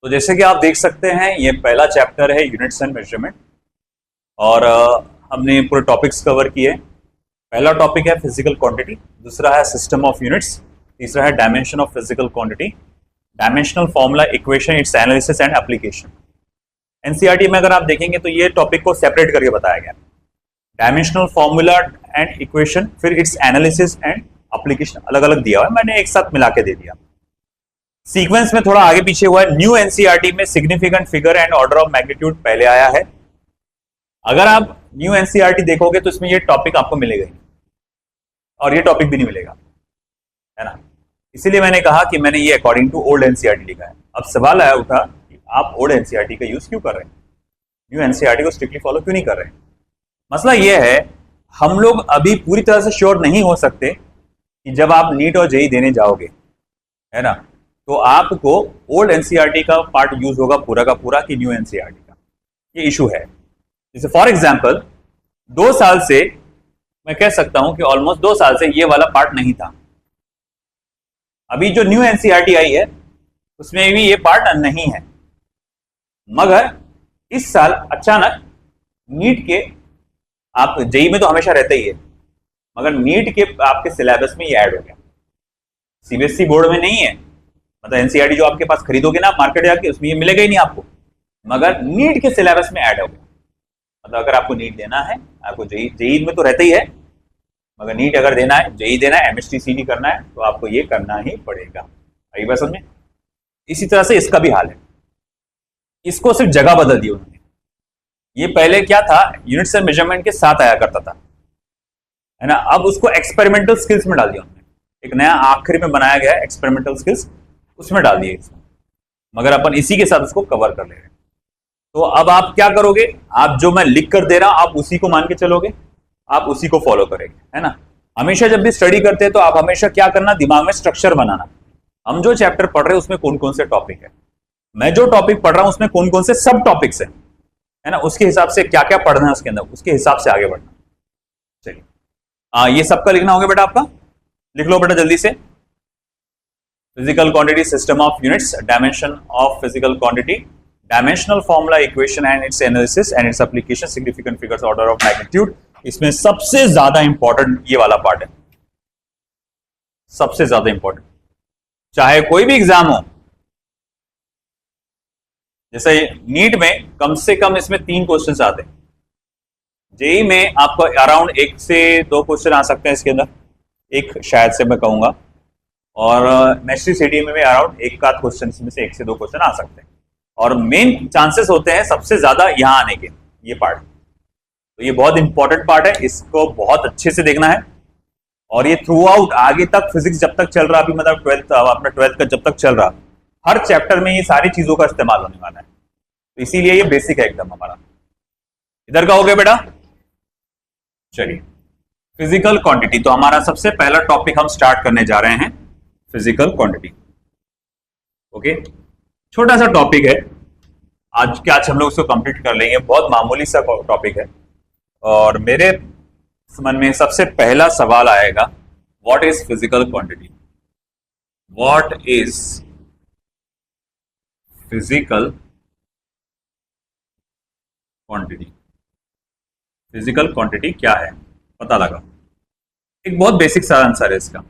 तो जैसे कि आप देख सकते हैं ये पहला चैप्टर है यूनिट्स एंड मेजरमेंट और हमने पूरे टॉपिक्स कवर किए। पहला टॉपिक है फिजिकल क्वांटिटी, दूसरा है सिस्टम ऑफ यूनिट्स, तीसरा है dimension of physical quantity, dimensional formula, equation, it's analysis and application. NCERT में अगर आप देखेंगे तो ये टॉपिक को सेपरेट करके बताया गया, डायमेंशनल फॉर्मूला एंड इक्वेशन, फिर इट्स एनालिसिस एंड एप्लीकेशन अलग अलग दिया हुआ है, मैंने एक साथ मिला के दे दिया। सीक्वेंस में थोड़ा आगे पीछे हुआ है। न्यू एनसीईआरटी में significant figure and order of magnitude पहले आया है। अगर आप न्यू एनसीईआरटी देखोगे तो इसमें ये टॉपिक आपको मिलेगा ही और ये टॉपिक भी नहीं मिलेगा, है ना। इसीलिए मैंने कहा कि मैंने ये अकॉर्डिंग टू ओल्ड एनसीईआरटी लिखा है। अब सवाल आया उठा कि आप ओल्ड एनसीईआरटी का यूज क्यों कर रहे हैं, न्यू एनसीईआरटी को स्ट्रिक्टली फॉलो क्यों नहीं कर रहे हैं। मसला ये है, हम लोग अभी पूरी तरह से श्योर नहीं हो सकते कि जब आप नीट और जेईई देने जाओगे, है ना, तो आपको ओल्ड एनसीईआरटी का पार्ट यूज होगा पूरा का पूरा कि न्यू एनसीईआरटी का, ये इशू है। जैसे फॉर एग्जांपल 2 साल से मैं कह सकता हूं कि ऑलमोस्ट 2 साल से ये वाला पार्ट नहीं था। अभी जो न्यू एनसीईआरटी आई है उसमें भी ये पार्ट नहीं है, मगर इस साल अचानक नीट के, आप जेईई में तो हमेशा रहता ही है, मगर नीट के आपके सिलेबस में ये ऐड हो गया। सीबीएसई बोर्ड में नहीं है, मतलब एनसीईआरटी जो आपके पास खरीदोगे ना मार्केट जाके, उसमें ये मिलेगा ही नहीं आपको, मगर नीट के सिलेबस में ऐड हो गया। मतलब अगर आपको नीट देना है, आपको जेईई में तो रहता ही है, मगर नीट अगर देना है, जेईई देना है, एमएसटीसीटी करना है, तो आपको ये करना ही पड़ेगा। आई बात समझ में। इसी तरह से इसका भी हाल है, इसको सिर्फ जगह बदल दी उन्होंने। ये पहले क्या था, यूनिट्स एंड मेजरमेंट के साथ आया करता था, है ना, अब उसको एक्सपेरिमेंटल स्किल्स में डाल दिया उन्होंने। एक नया आखिरी में बनाया गया है एक्सपेरिमेंटल स्किल्स, उसमें डाल दिए इसमें, मगर अपन इसी के साथ उसको कवर कर ले रहे हैं। तो अब आप क्या करोगे, आप जो मैं लिख कर दे रहा हूं आप उसी को मान के चलोगे, आप उसी को फॉलो करेंगे, है ना। हमेशा जब भी स्टडी करते हैं तो आप हमेशा क्या करना, दिमाग में स्ट्रक्चर बनाना। हम जो चैप्टर पढ़ रहे हैं उसमें कौन कौन से टॉपिक है, मैं जो टॉपिक पढ़ रहा हूं उसमें कौन कौन से सब टॉपिक्स है ना, उसके हिसाब से क्या क्या पढ़ना है उसके अंदर, उसके हिसाब से आगे बढ़ना। चलिए ये सबका लिखना होगा बेटा, आपका लिख लो बेटा जल्दी से। Physical quantity, system of units, dimension of physical quantity, dimensional formula, equation and it's analysis and its application, significant figures, order of magnitude. इसमें सबसे ज्यादा इंपॉर्टेंट ये वाला पार्ट है, सबसे ज्यादा इंपॉर्टेंट। चाहे कोई भी एग्जाम हो, जैसे नीट में कम से कम इसमें 3 क्वेश्चन आते हैं, जेईई में आपको अराउंड 1 से 2 क्वेश्चन आ सकते हैं इसके अंदर, एक शायद से मैं कहूंगा, और एमएसटीसीटी में भी अराउंड 1 आध क्वेश्चन में से 1 से 2 क्वेश्चन आ सकते हैं, और मेन चांसेस होते हैं सबसे ज्यादा यहां आने के, ये पार्ट। तो ये बहुत इंपॉर्टेंट पार्ट है, इसको बहुत अच्छे से देखना है। और ये थ्रू आउट आगे तक फिजिक्स जब तक चल रहा, अभी मतलब 12th अपना 12th का जब तक चल रहा, हर चैप्टर में ये सारी चीजों का इस्तेमाल होने वाला है, तो इसीलिए ये बेसिक है एकदम हमारा। इधर का हो गया बेटा। चलिए फिजिकल क्वांटिटी, तो हमारा सबसे पहला टॉपिक हम स्टार्ट करने जा रहे हैं, फिजिकल क्वांटिटी। ओके, छोटा सा टॉपिक है, आज हम लोग उसको कंप्लीट कर लेंगे, बहुत मामूली सा टॉपिक है। और मेरे मन में सबसे पहला सवाल आएगा, what is physical quantity, what is physical quantity, physical quantity क्या है, पता लगा। एक बहुत बेसिक सा आंसर है इसका,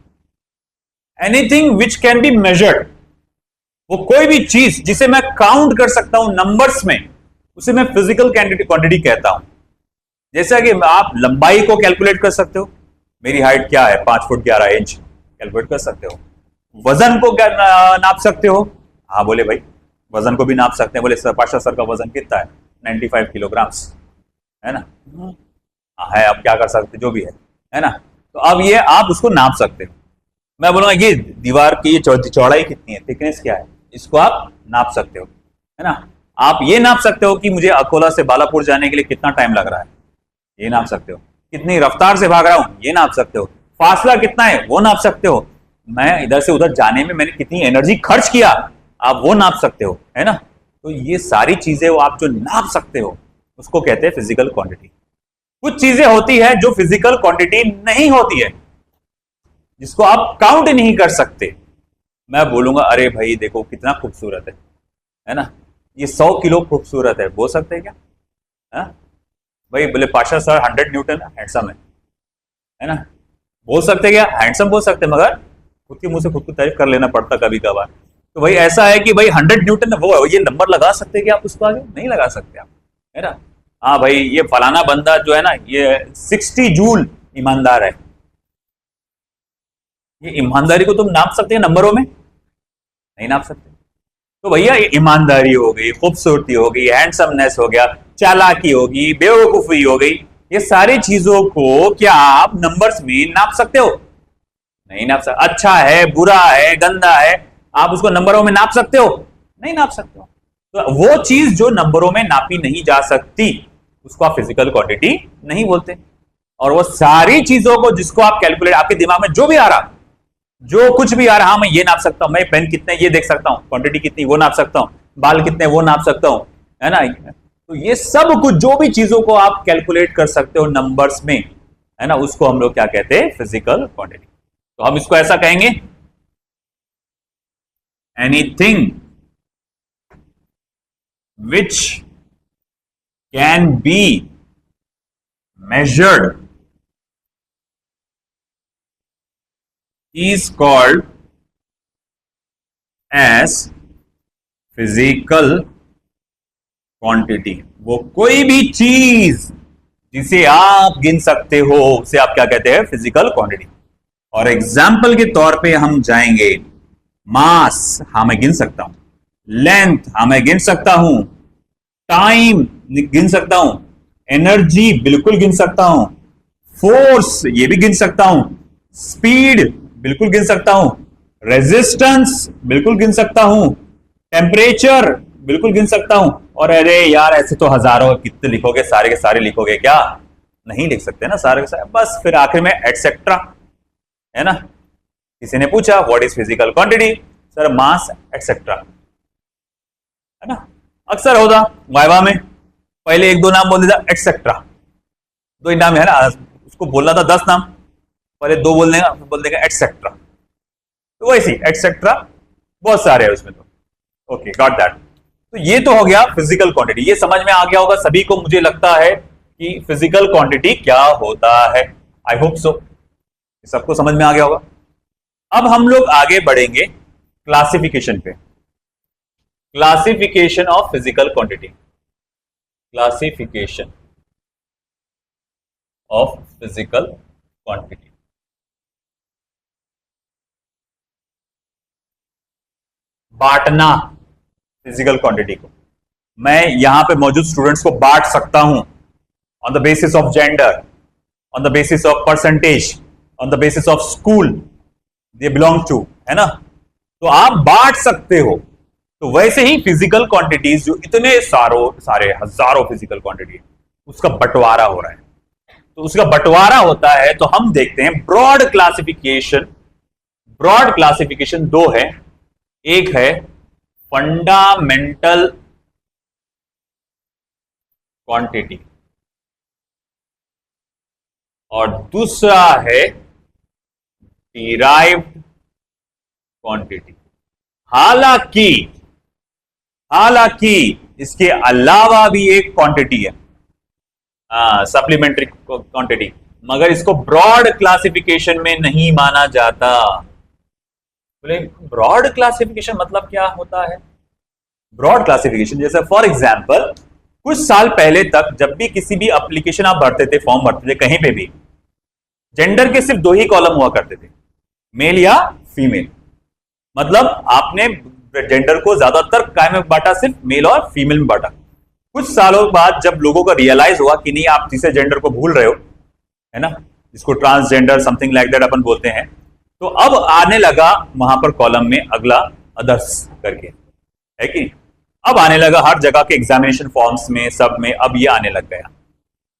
anything which can be measured, वो कोई भी चीज जिसे मैं काउंट कर सकता हूं नंबर्स में, उसे मैं फिजिकल क्वांटिटी कहता हूं। जैसा कि आप लंबाई को कैलकुलेट कर सकते हो, मेरी हाइट क्या है 5 फुट 11 इंच, कैलकुलेट कर सकते हो। वजन को क्या नाप सकते हो, हाँ बोले भाई वजन को भी नाप सकते हैं, बोले सर पाशा सर का वजन कितना है 95 किलोग्राम्स, है ना, है, अब क्या कर सकते, जो भी है ना। तो अब ये आप उसको नाप सकते हो। मैं बोलूंगा ये दीवार की चौड़ाई कितनी है, थिकनेस क्या है, इसको आप नाप सकते हो, है ना। आप ये नाप सकते हो कि मुझे अकोला से बालापुर जाने के लिए कितना टाइम लग रहा है, ये नाप सकते हो। कितनी रफ्तार से भाग रहा हूं, ये नाप सकते हो। फासला कितना है, वो नाप सकते हो। मैं इधर से उधर जाने में मैंने कितनी एनर्जी खर्च किया, आप वो नाप सकते हो, है ना। तो ये सारी चीजें वो आप जो नाप सकते हो उसको कहते हैं फिजिकल क्वांटिटी। कुछ चीजें होती है जो फिजिकल क्वांटिटी नहीं होती है, जिसको आप काउंट नहीं कर सकते। मैं बोलूंगा अरे भाई देखो कितना खूबसूरत है, है ना। ये 100 किलो खूबसूरत है, बोल सकते हैं क्या? है भाई, बोले पाशा सर 100 न्यूटन हैंडसम है ना, बोल सकते हैं क्या? हैंडसम बोल सकते हैं, मगर खुद के मुंह से खुद को तारीफ कर लेना पड़ता कभी कभार। तो भाई ऐसा है कि भाई 100 न्यूटन वो, ये नंबर लगा सकते हैं क्या आप उसको? आगे नहीं लगा सकते आप, है ना। हाँ भाई, ये फलाना बंदा जो है ना, ये 60 जूल ईमानदार है। ये ईमानदारी को तुम नाप सकते हैं नंबरों में? नहीं नाप सकते। तो भैया ये ईमानदारी हो गई, खूबसूरती हो गई, हैंडसमनेस हो गया, चालाकी होगी, बेवकूफी हो गई, ये सारी चीजों को क्या आप नंबर्स में नाप सकते हो? नहीं नाप सकते। अच्छा है, बुरा है, गंदा है, आप उसको नंबरों में नाप सकते हो? नहीं नाप सकते हो। तो वो चीज जो नंबरों में नापी नहीं जा सकती उसको आप फिजिकल क्वांटिटी नहीं बोलते। और वो सारी चीजों को जिसको आप कैलकुलेट, आपके दिमाग में जो भी आ रहा, जो कुछ भी आ रहा, हाँ मैं ये नाप सकता हूं, मैं पेन कितने ये देख सकता हूं, क्वांटिटी कितनी वो नाप सकता हूं, बाल कितने वो नाप सकता हूं, है ना। तो ये सब कुछ जो भी चीजों को आप कैलकुलेट कर सकते हो नंबर्स में, है ना, उसको हम लोग क्या कहते हैं? Physical quantity. तो हम इसको ऐसा कहेंगे, anything which can be measured is called as physical quantity। वो कोई भी चीज जिसे आप गिन सकते हो उसे आप क्या कहते हैं? Physical quantity. और एग्जाम्पल के तौर पे हम जाएंगे, मास, हाँ मैं गिन सकता हूं, लेंथ, हाँ मैं गिन सकता हूं, टाइम गिन सकता हूं, एनर्जी बिल्कुल गिन सकता हूं, फोर्स ये भी गिन सकता हूं, स्पीड बिल्कुल गिन सकता हूं, रेजिस्टेंस बिल्कुल गिन सकता हूं, टेम्परेचर बिल्कुल गिन सकता हूं। और अरे यार ऐसे तो हजारों, कितने लिखोगे? सारे के सारे लिखोगे क्या? नहीं लिख सकते ना सारे के सारे। बस फिर आखिर में एटसेट्रा, है ना। किसी ने पूछा what is physical quantity, sir mass etcetera, है ना। अक्सर होता वाइवा में पहले एक दो नाम बोल देता, एटसेट्रा, दो ही नाम है ना, उसको बोलना था 10 नाम, पहले दो बोल देगा एटसेट्रा। तो वैसी एटसेट्रा बहुत सारे हैं उसमें। तो ओके, गॉट दैट। तो ये तो हो गया फिजिकल क्वांटिटी। ये समझ में आ गया होगा सभी को, मुझे लगता है कि फिजिकल क्वांटिटी क्या होता है। आई होप सो सबको समझ में आ गया होगा। अब हम लोग आगे बढ़ेंगे क्लासिफिकेशन पे। Classification of physical quantity, classification of physical quantity. बांटना फिजिकल क्वांटिटी को, मैं यहां पे मौजूद स्टूडेंट्स को बांट सकता हूं on the basis of gender, on the basis of percentage, on the basis of school they belong to, है ना। तो आप बांट सकते हो। तो वैसे ही फिजिकल क्वांटिटीज जो इतने सारे हजारों फिजिकल क्वांटिटी, उसका बंटवारा हो रहा है। तो उसका बंटवारा होता है तो हम देखते हैं ब्रॉड क्लासिफिकेशन। ब्रॉड क्लासिफिकेशन दो है, एक है फंडामेंटल क्वांटिटी और दूसरा है डिराइव्ड क्वांटिटी। हालांकि इसके अलावा भी एक क्वांटिटी है, सप्लीमेंट्री क्वांटिटी, मगर इसको ब्रॉड क्लासिफिकेशन में नहीं माना जाता। बोले ब्रॉड क्लासिफिकेशन मतलब क्या होता है? ब्रॉड क्लासिफिकेशन जैसे फॉर एग्जांपल कुछ साल पहले तक जब भी किसी भी एप्लीकेशन आप भरते थे, फॉर्म भरते थे कहीं पे भी, जेंडर के सिर्फ दो ही कॉलम हुआ करते थे, मेल या फीमेल। मतलब आपने जेंडर को ज्यादातर काय में बांटा? सिर्फ मेल और फीमेल में बांटा। कुछ सालों बाद जब लोगों को रियलाइज हुआ कि नहीं आप तीसरे जेंडर को भूल रहे हो, है ना, जिसको ट्रांसजेंडर समथिंग लाइक दैट अपन बोलते हैं, तो अब आने लगा वहां पर कॉलम में अगला अदर्स करके, है कि अब आने लगा हर जगह के एग्जामिनेशन फॉर्म्स में, सब में अब ये आने लग गया।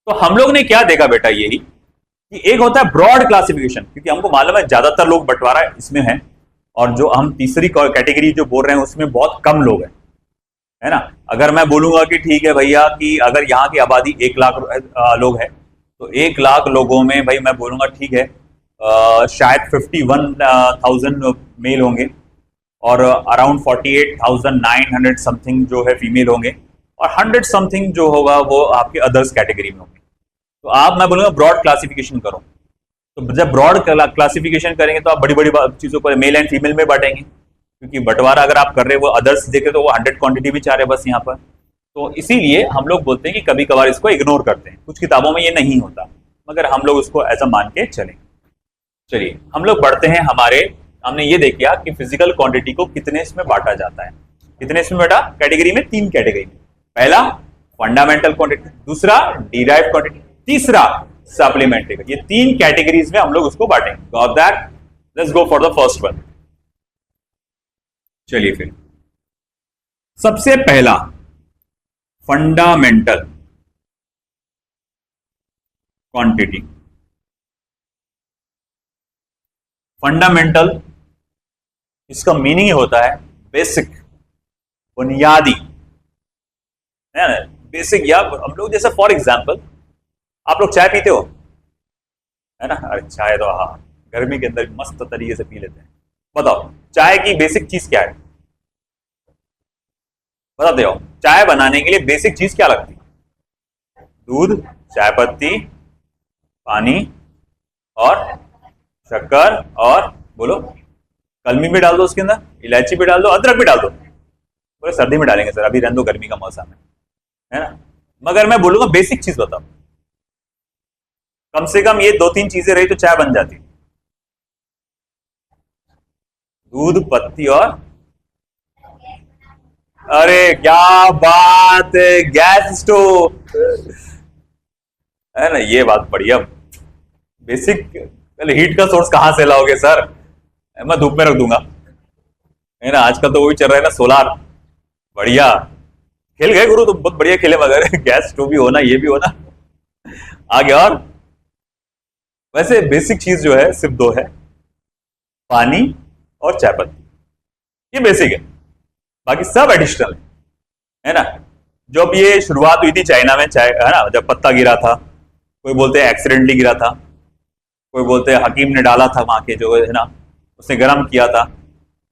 तो हम लोग ने क्या देखा बेटा, यही कि एक होता है ब्रॉड क्लासिफिकेशन, क्योंकि हमको मालूम है ज्यादातर लोग बंटवारा इसमें है, और जो हम तीसरी कैटेगरी जो बोल रहे हैं उसमें बहुत कम लोग हैं, है ना। अगर मैं बोलूंगा कि ठीक है भैया कि अगर यहाँ की आबादी 1 लाख लोग है, तो 1 लाख लोगों में भाई मैं बोलूंगा ठीक है शायद 51,000 मेल होंगे और अराउंड 48,900 समथिंग जो है फीमेल होंगे, और 100 समथिंग जो होगा वो आपके अदर्स कैटेगरी में होंगे। तो आप, मैं बोलूँगा ब्रॉड क्लासिफिकेशन करो। तो जब ब्रॉड क्लासिफिकेशन करेंगे तो आप बड़ी बड़ी चीज़ों को मेल एंड फीमेल में बांटेंगे, क्योंकि बंटवारा अगर आप कर रहे हो वो अदर्स देखे तो वो 100 क्वांटिटी भी चाह रहे बस यहाँ पर। तो इसीलिए हम लोग बोलते हैं कि कभी कभार इसको इग्नोर करते हैं, कुछ किताबों में ये नहीं होता, मगर हम लोग उसको ऐसा मान के चलें। चलिए हम लोग बढ़ते हैं हमने ये देखा कि फिजिकल क्वांटिटी को कितने इसमें बांटा जाता है। कितने इसमें बांटा? कैटेगरी में, 3 कैटेगरी में। पहला फंडामेंटल क्वांटिटी, दूसरा डिराइव्ड क्वांटिटी, तीसरा सप्लीमेंट्री। ये 3 कैटेगरीज में हम लोग उसको बांटेंगे। Got that? Let's go for the first one. चलिए फिर सबसे पहला फंडामेंटल क्वांटिटी। फंडामेंटल, इसका मीनिंग ही होता है बेसिक, बुनियादी, है ना? बेसिक, या हम लोग जैसे फॉर एग्जांपल आप लोग चाय पीते हो, है ना? अरे चाय तो हाँ, गर्मी के अंदर मस्त तरीके से पी लेते हैं। बताओ चाय की बेसिक चीज क्या है? बताते हो, चाय बनाने के लिए बेसिक चीज क्या लगती है? दूध, चाय पत्ती, पानी और शक्कर, और बोलो कलमी भी डाल दो उसके अंदर, इलायची भी डाल दो, अदरक भी डाल दो। बोले सर्दी में डालेंगे सर, अभी रहने दो, गर्मी का मौसम है ना? मगर मैं बोलूंगा बेसिक चीज बताओ, कम से कम ये 2-3 चीजें रही तो चाय बन जाती। दूध, पत्ती और, अरे क्या बात है, गैस स्टोव, है ना? ये बात बढ़िया। बेसिक, पहले हीट का सोर्स कहां से लाओगे सर? मैं धूप में रख दूंगा, है ना? आजकल तो वही चल रहा है ना, सोलार। बढ़िया खेल गए गुरु, तो बहुत बढ़िया खेले, मगर गैस स्टोव भी होना, ये भी होना, आगे। और वैसे बेसिक चीज जो है सिर्फ 2 है, पानी और चाय पत्ती, ये बेसिक है, बाकी सब एडिशनल है ना? जब ये शुरुआत हुई थी चाइना में चाय, है ना, जब पत्ता गिरा था, कोई बोलते हैं एक्सीडेंटली गिरा था, कोई बोलते हैं हकीम ने डाला था वहां के, जो है ना, उसने गर्म किया था।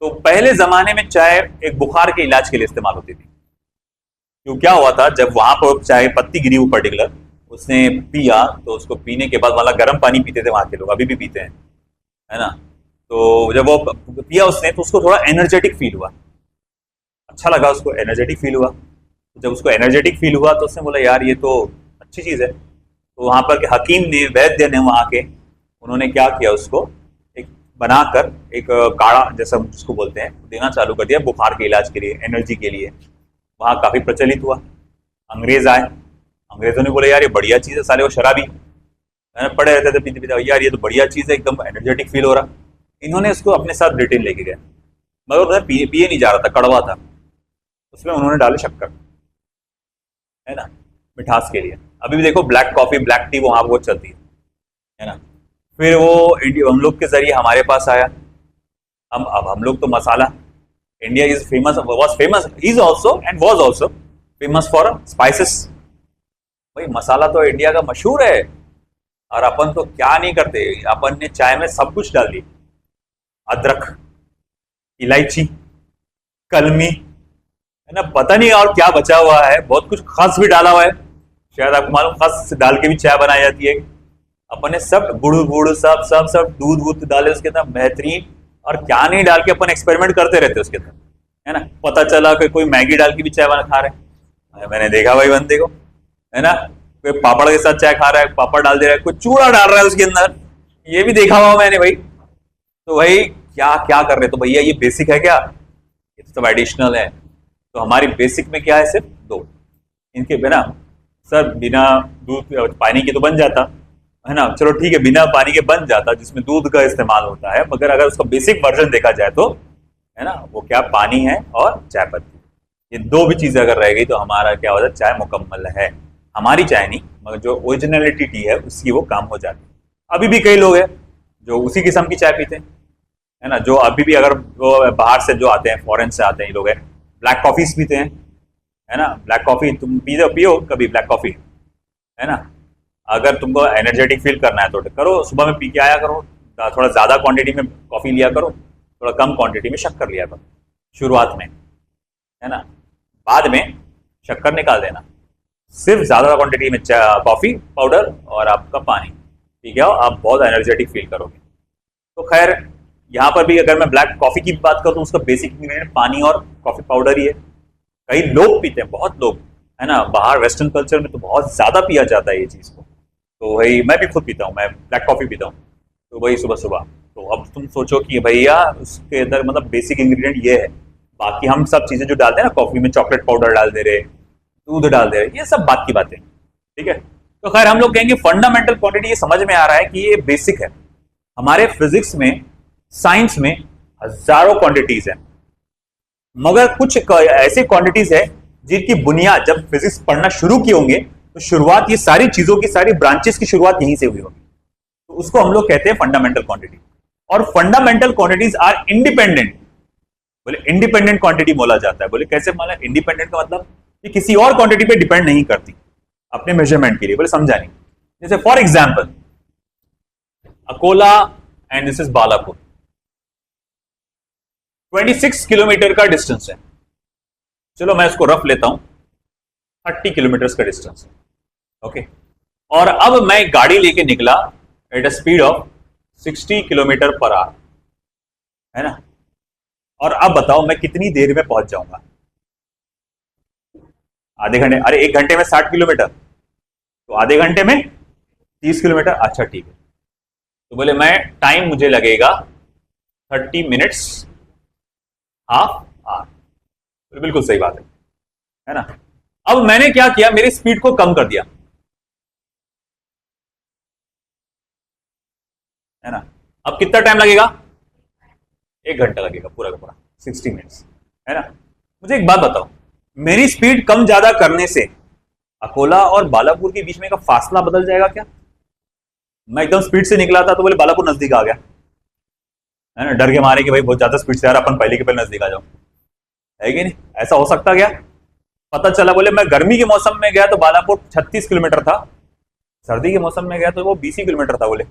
तो पहले जमाने में चाय एक बुखार के इलाज के लिए इस्तेमाल होती थी। क्यों, क्या हुआ था, जब वहां पर चाय पत्ती गिरी वो पर्टिकुलर, उसने पिया, तो उसको पीने के बाद वाला गर्म पानी पीते थे वहां के लोग, अभी भी पीते हैं, है ना? तो जब वो पिया उसने, तो उसको थोड़ा एनर्जेटिक फील हुआ, अच्छा लगा उसको, एनर्जेटिक फील हुआ। जब उसको एनर्जेटिक फील हुआ तो उसने बोला यार ये तो अच्छी चीज़ है। तो वहाँ पर के हकीम ने, वैद्य ने वहाँ के, उन्होंने क्या किया, उसको एक बनाकर एक काढ़ा जैसा जिसको बोलते हैं देना चालू कर दिया बुखार के इलाज के लिए, एनर्जी के लिए। वहाँ काफ़ी प्रचलित हुआ। अंग्रेज आए, अंग्रेजों ने बोले यार ये बढ़िया चीज़ है, साले वो शराबी पड़े रहते थे पीते पीते, यार ये तो बढ़िया चीज़ है, एकदम एनर्जेटिक फील हो रहा। इन्होंने इसको अपने साथ ब्रिटेन लेके गए, मगर उधर पिए नहीं जा रहा था, कड़वा था। उसमें उन्होंने डाले शक्कर, है ना, मिठास के लिए। अभी भी देखो ब्लैक कॉफी, ब्लैक टी वहाँ बहुत चलती है ना? फिर वो हम लोग के जरिए हमारे पास आया। अब हम लोग तो masala, India is famous, was famous, is also and was also famous for spices. भाई मसाला तो इंडिया का मशहूर है, और अपन तो क्या नहीं करते, अपन ने चाय में सब कुछ डाल दी, अदरक, इलायची, कलमी, है ना, पता नहीं और क्या बचा हुआ है, बहुत कुछ, खस भी डाला हुआ है, शायद आपको मालूम, खस डाल के भी चाय बनाई जाती है। अपन ने सब गुड़ गुड़ सब सब सब दूध वूध डाले उसके अंदर, बेहतरीन, और क्या नहीं डाल के अपन एक्सपेरिमेंट करते रहते उसके अंदर, है ना? पता चला कि कोई मैगी डाल के भी चाय बना खा रहे हैं, मैंने देखा भाई बंदे को, है ना, कोई पापड़ के साथ चाय खा रहा है, पापड़ डाल दे रहा है, कोई चूड़ा डाल रहा है उसके अंदर, ये भी देखा हुआ मैंने भाई। तो भाई क्या क्या कर रहे, तो भैया ये बेसिक है क्या? ये तो सब एडिशनल है। तो हमारी बेसिक में क्या है, सिर्फ 2, इनके बिना सर, बिना दूध पानी के तो बन जाता, है ना, चलो ठीक है, बिना पानी के बन जाता जिसमें दूध का इस्तेमाल होता है, मगर अगर उसका बेसिक वर्जन देखा जाए तो, है ना, वो क्या, पानी है और चाय पत्ती। ये 2 भी चीजें अगर रह गई तो हमारा क्या होता है, चाय मुकम्मल है। हमारी चाय नहीं, मगर जो ओरिजिनलिटी टी है उसकी वो काम हो जाती है। अभी भी कई लोग हैं जो उसी किस्म की चाय पीते हैं, है ना, जो अभी भी अगर वो बाहर से जो आते हैं, फॉरेन से आते हैं, ये लोग हैं, ब्लैक कॉफीज पीते हैं, है ना। ब्लैक कॉफी तुम पियो कभी ब्लैक कॉफी, है ना? अगर तुमको एनर्जेटिक फील करना है तो करो, सुबह में पी के आया करो, थोड़ा ज्यादा क्वांटिटी में कॉफी लिया करो, थोड़ा कम क्वांटिटी में शक्कर लिया करो, शुरुआत में, है ना। बाद में शक्कर निकाल देना, सिर्फ ज्यादा क्वांटिटी में कॉफी पाउडर और आपका पानी, ठीक है, आप बहुत एनर्जेटिक फील करोगे। तो खैर यहाँ पर भी अगर मैं ब्लैक कॉफी की बात करूँ तो उसका बेसिक इंग्रेडिएंट पानी और कॉफी पाउडर ही है। कई लोग पीते हैं, बहुत लोग, है ना, बाहर वेस्टर्न कल्चर में तो बहुत ज्यादा पिया जाता है ये चीज को। तो भाई मैं भी खुद पीता हूँ, मैं ब्लैक कॉफी पीता हूँ, तो वही सुबह सुबह। तो अब तुम सोचो कि भैया उसके अंदर मतलब बेसिक इंग्रेडिएंट ये है, बाकी हम सब चीजें जो डालते हैं ना कॉफी में, चॉकलेट पाउडर डाल दे रहे, दूध डाल दे रहे, ये सब बात की बातें, ठीक है। तो खैर हम लोग कहेंगे फंडामेंटल क्वांटिटी, ये समझ में आ रहा है कि ये बेसिक है। हमारे फिजिक्स में, साइंस में हजारों क्वांटिटीज है, मगर कुछ ऐसे क्वांटिटीज है जिनकी बुनियाद जब फिजिक्स पढ़ना शुरू किए होंगे तो शुरुआत, ये सारी चीजों की, सारी ब्रांचेस की शुरुआत यहीं से हुई होगी। तो उसको हम लोग कहते हैं फंडामेंटल क्वांटिटी। और फंडामेंटल क्वांटिटीज आर इंडिपेंडेंट। बोले इंडिपेंडेंट क्वांटिटी बोला जाता है। बोले कैसे? मतलब इंडिपेंडेंट का मतलब कि किसी और क्वांटिटी पे डिपेंड नहीं करती अपने मेजरमेंट के लिए। बोले समझा नहीं? जैसे for example Akola and this is Balapur, 26 kilometre का डिस्टेंस है। चलो मैं इसको रफ लेता हूं, 30 किलोमीटर का डिस्टेंस है, ओके। और अब मैं गाड़ी लेके निकला at a speed of 60 kilometre per hour, है ना। और अब बताओ मैं कितनी देर में पहुंच जाऊंगा? आधे घंटे? अरे 1 घंटे में 60 किलोमीटर, तो आधे घंटे में 30 किलोमीटर। अच्छा ठीक है, तो बोले मैं टाइम मुझे लगेगा 30 मिनट्स, हाफ आवर। बिल्कुल सही बात है ना। अब मैंने क्या किया, मेरी स्पीड को कम कर दिया, है ना। अब कितना टाइम लगेगा? 1 घंटा लगेगा पूरा का पूरा, 60 मिनट्स, है ना। मुझे एक बात बताओ, मेरी स्पीड कम ज्यादा करने से अकोला और बालापुर के बीच में का फासला बदल जाएगा क्या? मैं एकदम स्पीड से निकला था तो बोले बालापुर नजदीक आ गया, है ना, डर के मारे कि भाई बहुत ज्यादा स्पीड से यार अपन पहले के पहले नजदीक आ जाओ, है कि नहीं? ऐसा हो सकता क्या? पता चला बोले मैं गर्मी के मौसम में गया तो बालापुर 36 किलोमीटर था, सर्दी के मौसम में गया तो वो 20 ही किलोमीटर था। बोले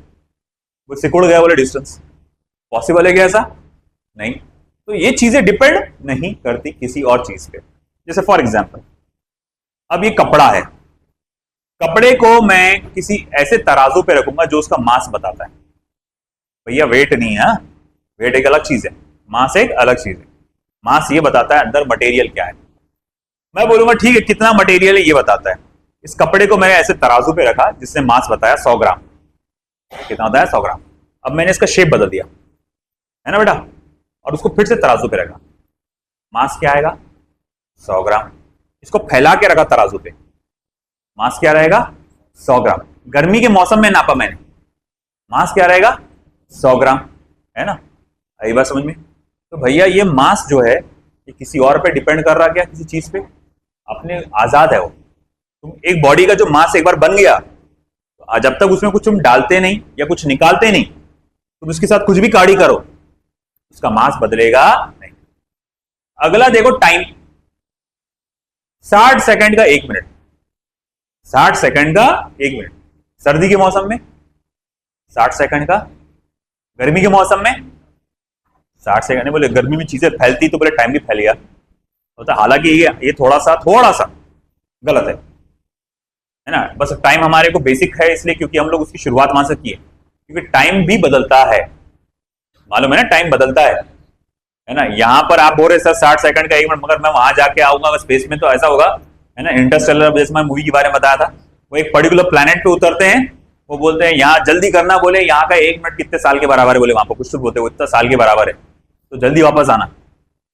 वो सिकुड़ गया, बोले डिस्टेंस। पॉसिबल है क्या ऐसा? नहीं। तो ये चीजें डिपेंड नहीं करती किसी और चीज पे। जैसे फॉर एग्जाम्पल अब ये कपड़ा है, कपड़े को मैं किसी ऐसे तराजू पे रखूंगा जो उसका मास बताता है। भैया वेट नहीं है, वेट एक अलग चीज है, मास एक अलग चीज है। मास ये बताता है अंदर मटेरियल क्या है। मैं बोलूंगा ठीक है, कितना मटेरियल है ये बताता है। इस कपड़े को मैंने ऐसे तराजू पे रखा जिसने मास बताया 100 ग्राम। कितना होता है? 100 ग्राम। अब मैंने इसका शेप बदल दिया, है ना बेटा, और उसको फिर से तराजू पे रखा, मास क्या आएगा? 100 ग्राम। इसको फैला के रखा तराजू पे, मास क्या रहेगा? 100 ग्राम। गर्मी के मौसम में नापा मैंने, मास क्या रहेगा? 100 ग्राम, है ना। आई बात समझ में? तो भैया ये मास जो है ये किसी और पे डिपेंड कर रहा क्या? किसी चीज पे? अपने आजाद है वो। तुम एक बॉडी का जो मास एक बार बन गया, तो जब तक उसमें कुछ तुम डालते नहीं या कुछ निकालते नहीं, तुम उसके साथ कुछ भी काड़ी करो, उसका मास बदलेगा नहीं। अगला देखो टाइम, 60 सेकंड का 1 मिनट, 60 सेकंड का 1 मिनट। सर्दी के मौसम में 60 सेकंड का, गर्मी के मौसम में 60 सेकंड। बोले गर्मी में चीजें फैलती तो बोले टाइम भी फैल गया होता। हालांकि ये थोड़ा सा गलत है ना। बस टाइम हमारे को बेसिक है इसलिए क्योंकि हम लोग उसकी शुरुआत वहां से की है, क्योंकि टाइम भी बदलता है, मालूम है ना, टाइम बदलता है ना। यहां पर आप बोल रहे सर 60 सेकंड का 1 मिनट, मगर मैं वहां जाके आऊंगा स्पेस में तो ऐसा होगा, है ना। इंटरस्टेलर जैसे मैं मूवी के बारे में बताया था, वो एक पर्टिकुलर प्लेनेट पे उतरते हैं, वो बोलते हैं यहाँ जल्दी करना, बोले यहाँ का 1 मिनट कितने साल के बराबर है, बोले वहां पर कुछ तो बोलते हैं इतना साल के बराबर है, तो जल्दी वापस आना,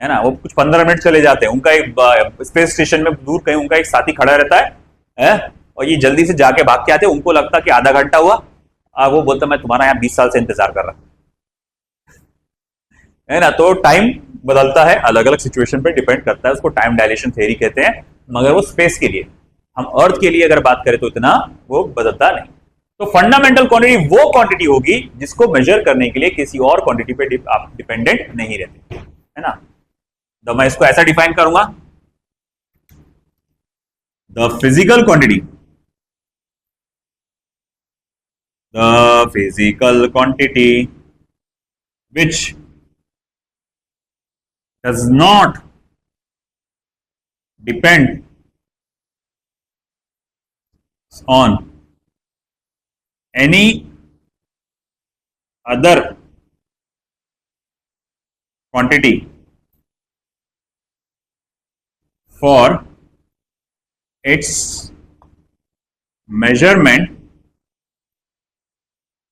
है ना। वो कुछ 15 मिनट चले जाते हैं, उनका एक स्पेस स्टेशन में दूर कहीं उनका एक साथी खड़ा रहता है, और ये जल्दी से जाके भाग के आते हैं। उनको लगता कि आधा घंटा हुआ, वो बोलता मैं तुम्हारा यहाँ 20 साल से इंतजार कर रहा, है ना। तो टाइम बदलता है, अलग अलग सिचुएशन पे डिपेंड करता है, उसको टाइम डायलेशन थ्योरी कहते हैं। मगर वो स्पेस के लिए, हम अर्थ के लिए अगर बात करें तो इतना वो बदलता नहीं। तो फंडामेंटल क्वांटिटी वो क्वांटिटी होगी जिसको मेजर करने के लिए किसी और क्वांटिटी पे आप डिपेंडेंट नहीं रहते, है ना। तो मैं इसको ऐसा डिफाइन करूंगा, the physical quantity, the physical quantity which does not depend on any other quantity for its measurement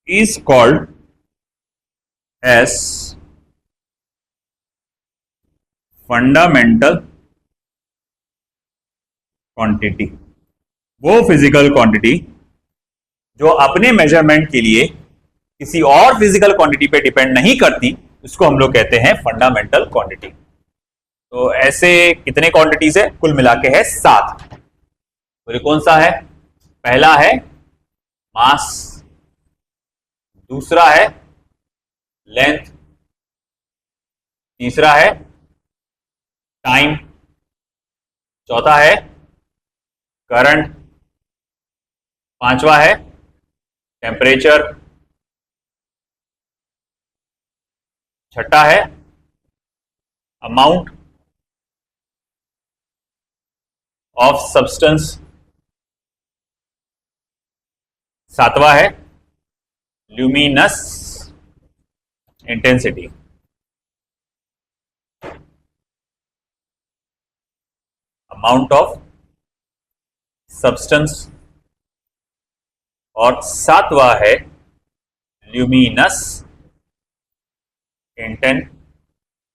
is called as fundamental quantity. वो फिजिकल क्वांटिटी जो अपने मेजरमेंट के लिए किसी और फिजिकल क्वांटिटी पे डिपेंड नहीं करती, उसको हम लोग कहते हैं फंडामेंटल क्वांटिटी। तो ऐसे कितने क्वांटिटीज है? कुल मिला के है 7। तो ये कौन सा है? पहला है मास, दूसरा है लेंथ, तीसरा है टाइम, चौथा है करंट, पांचवा है टेम्परेचर, छठा है अमाउंट ऑफ सब्सटेंस, सातवां है luminous intensity. Amount of substance और सातवां है ल्यूमिनस इंटेंसिटी।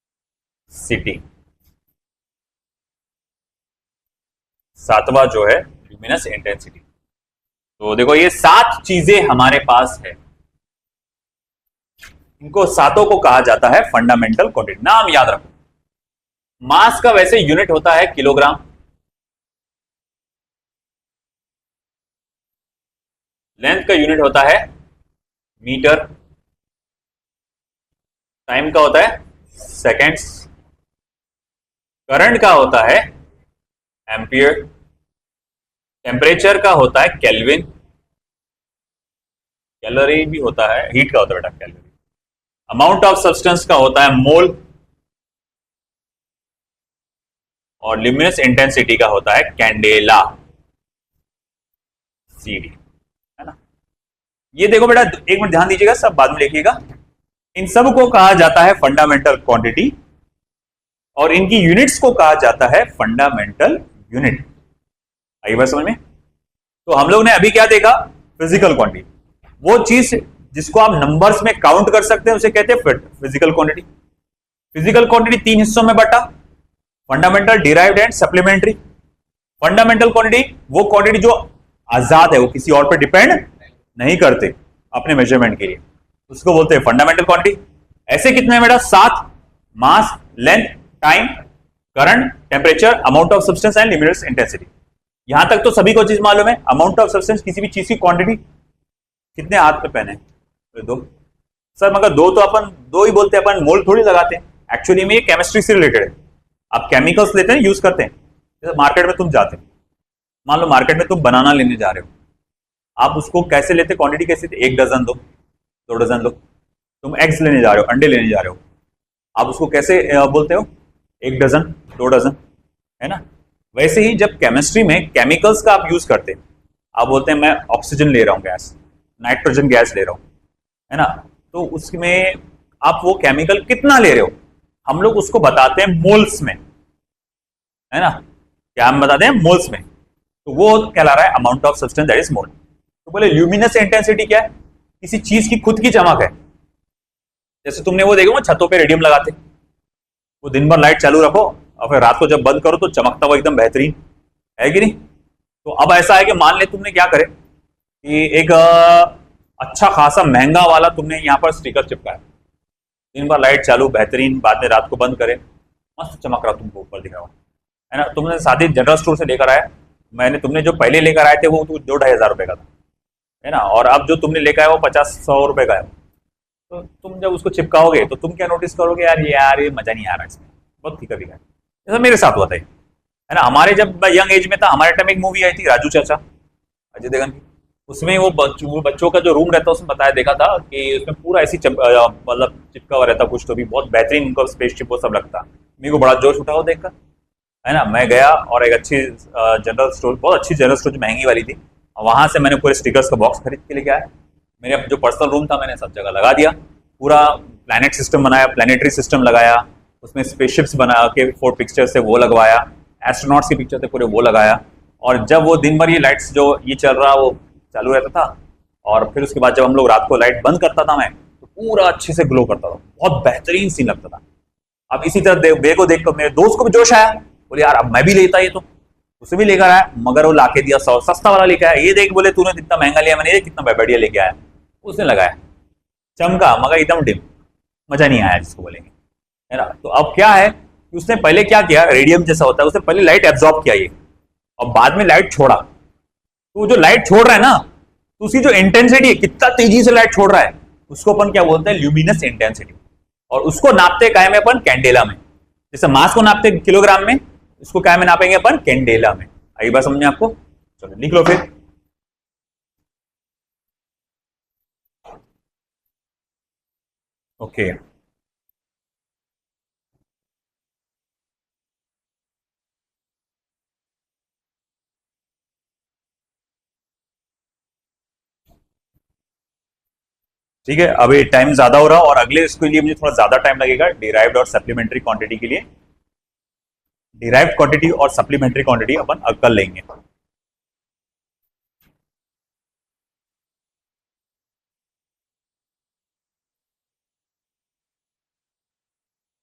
सातवां जो है ल्यूमिनस इंटेंसिटी। तो देखो ये 7 चीजें हमारे पास है, इनको सातों को कहा जाता है फंडामेंटल क्वांटिटी। नाम याद रखो। मास का वैसे यूनिट होता है किलोग्राम, लेंथ का यूनिट होता है मीटर, टाइम का होता है सेकेंड्स, करंट का होता है एम्पियर, टेम्परेचर का होता है केल्विन, कैलोरी भी होता है, हीट का होता है बेटा कैलोरी, अमाउंट ऑफ सब्सटेंस का होता है मोल, और ल्यूमिनस इंटेंसिटी का होता है कैंडेला, सीडी, है ना। ये देखो बेटा, एक मिनट ध्यान दीजिएगा, सब बाद में लिखिएगा। इन सब को कहा जाता है फंडामेंटल क्वांटिटी और इनकी यूनिट्स को कहा जाता है फंडामेंटल यूनिट। आई बात समझ में? तो हम लोग ने अभी क्या देखा? फिजिकल क्वांटिटी, वो चीज जिसको आप नंबर्स में काउंट कर सकते हैं उसे कहते हैं फिजिकल क्वांटिटी। फिजिकल क्वांटिटी 3 हिस्सों में बटा, fundamental, derived and supplementary. Fundamental quantity वो क्वांटिटी जो आजाद है, वो किसी और पर डिपेंड नहीं करते अपने मेजरमेंट के लिए, उसको बोलते हैं फंडामेंटल क्वांटिटी। ऐसे कितने हैं बेटा? 7। Mass, length, time, current, temperature, amount of substance and luminous intensity. यहां तक तो सभी को चीज मालूम है। अमाउंट ऑफ सब्सटेंस किसी भी चीज की क्वांटिटी। कितने हाथ में पेन है? तो 2 सर, मगर 2 तो अपन 2 ही बोलते हैं, अपन मोल थोड़ी लगाते हैं। एक्चुअली में ये केमिस्ट्री से रिलेटेड है। आप केमिकल्स लेते हैं, यूज करते हैं। जैसे मार्केट में तुम जाते हो, मान लो मार्केट में तुम बनाना लेने जा रहे हो, आप उसको कैसे लेते? क्वांटिटी कैसे? 1 डजन दो, 2 डजन लो। तुम एग्स लेने जा रहे हो, अंडे लेने जा रहे हो, आप उसको कैसे बोलते हो? 1 डजन, 2 डजन, है ना। वैसे ही जब केमिस्ट्री में केमिकल्स का आप यूज करते हैं, आप बोलते हैं मैं ऑक्सीजन ले रहा हूं, गैस, नाइट्रोजन गैस ले रहा हूं, है ना। तो उसमें आप वो केमिकल कितना ले रहे हो, हम लोग उसको बताते हैं मोल्स में, है ना। क्या हम बताते हैं? मोल्स में। तो वो कहला रहा है amount of substance, that is mole. तो बोले ल्यूमिनस इंटेंसिटी क्या है? किसी चीज की खुद की चमक है। जैसे तुमने वो देखो छतों पे रेडियम लगाते, वो दिन भर लाइट चालू रखो और फिर रात को जब बंद करो तो चमकता हुआ एकदम बेहतरीन, है कि नहीं। तो अब ऐसा है कि मान ले तुमने क्या करे कि एक अच्छा खासा महंगा वाला तुमने यहाँ पर स्टिकर चिपकाया, दिन भर लाइट चालू बेहतरीन, बाद में रात को बंद करे, मस्त चमक रहा तुमको ऊपर दिख रहा है ना। तुमने साथी जनरल स्टोर से लेकर आया, तुमने जो पहले लेकर आए थे वो 2-2.5 हज़ार रुपए का था, है ना। और अब जो तुमने लेकर आया वो 50-100 रुपए का है। तो तुम जब उसको चिपकाओगे तो तुम क्या नोटिस करोगे? यार ये मजा नहीं आ रहा इसमें, बहुत फीका फीका है। जैसा मेरे साथ हुआ था, है ना। हमारे जब यंग एज में था, हमारे टाइम एक मूवी आई थी राजू चाचा, अजय देवगन की। उसमें वो बच्चों का जो रूम रहता है उसमें बताया देखा था कि उसमें पूरा ऐसी मतलब चिपका हुआ रहता कुछ, तो भी बहुत बेहतरीन उनका स्पेसशिप वो सब लगता। मेरे को बड़ा जोश उठा वो देखकर, है ना। मैं गया और एक अच्छी जनरल स्टोर, बहुत अच्छी जनरल स्टोर जो महंगी वाली थी, वहां से मैंने पूरे स्टिकर्स का बॉक्स खरीद के लेके आया। मेरे जो पर्सनल रूम था मैंने सब जगह लगा दिया, पूरा प्लैनेट सिस्टम बनाया, प्लानिटरी सिस्टम लगाया, उसमें स्पेसशिप्स बना के 4 पिक्चर्स थे वो लगवाया, एस्ट्रोनॉट्स की पिक्चर थे पूरे वो लगाया। और जब वो दिन भर ये लाइट्स जो ये चल रहा वो चालू रहता था, और फिर उसके बाद जब हम लोग रात को लाइट बंद करता था मैं, तो पूरा अच्छे से ग्लो करता था, बहुत बेहतरीन सीन लगता था। अब इसी तरह बे को देखकर मेरे दोस्त को भी जोश आया, बोले यार अब मैं भी लेता, ये तो उसे भी लेकर आया, मगर वो लाके दिया 100 सस्ता वाला लेके आया। ये देख बोले तूने कितना महंगा लिया, मैंने ये कितना बढ़िया लेके आया। उसने लगाया, चमका मगर एकदम डिम, मजा नहीं आया जिसको बोलेंगे, है ना। तो अब क्या है कि उसने पहले क्या किया, रेडियम जैसा होता है, उसने पहले लाइट एब्जॉर्ब किया ये, और बाद में लाइट छोड़ा। तो जो लाइट छोड़ रहा है ना, तो उसकी जो इंटेंसिटी है, कितना तेजी से लाइट छोड़ रहा है, उसको अपन क्या बोलते हैं, ल्यूमिनस इंटेंसिटी। और उसको नापते काय में अपन, कैंडेला में। जैसे मास को नापते किलोग्राम में, इसको काय में नापेंगे अपन, कैंडेला में। आई बात समझ में आपको? चलो लिख लो फिर। ओके, ठीक है। अभी टाइम ज्यादा हो रहा और अगले इसके लिए मुझे थोड़ा ज्यादा टाइम लगेगा, डिराइव्ड और सप्लीमेंट्री क्वांटिटी के लिए। डिराइव्ड क्वांटिटी और सप्लीमेंट्री क्वांटिटी अपन कल लेंगे।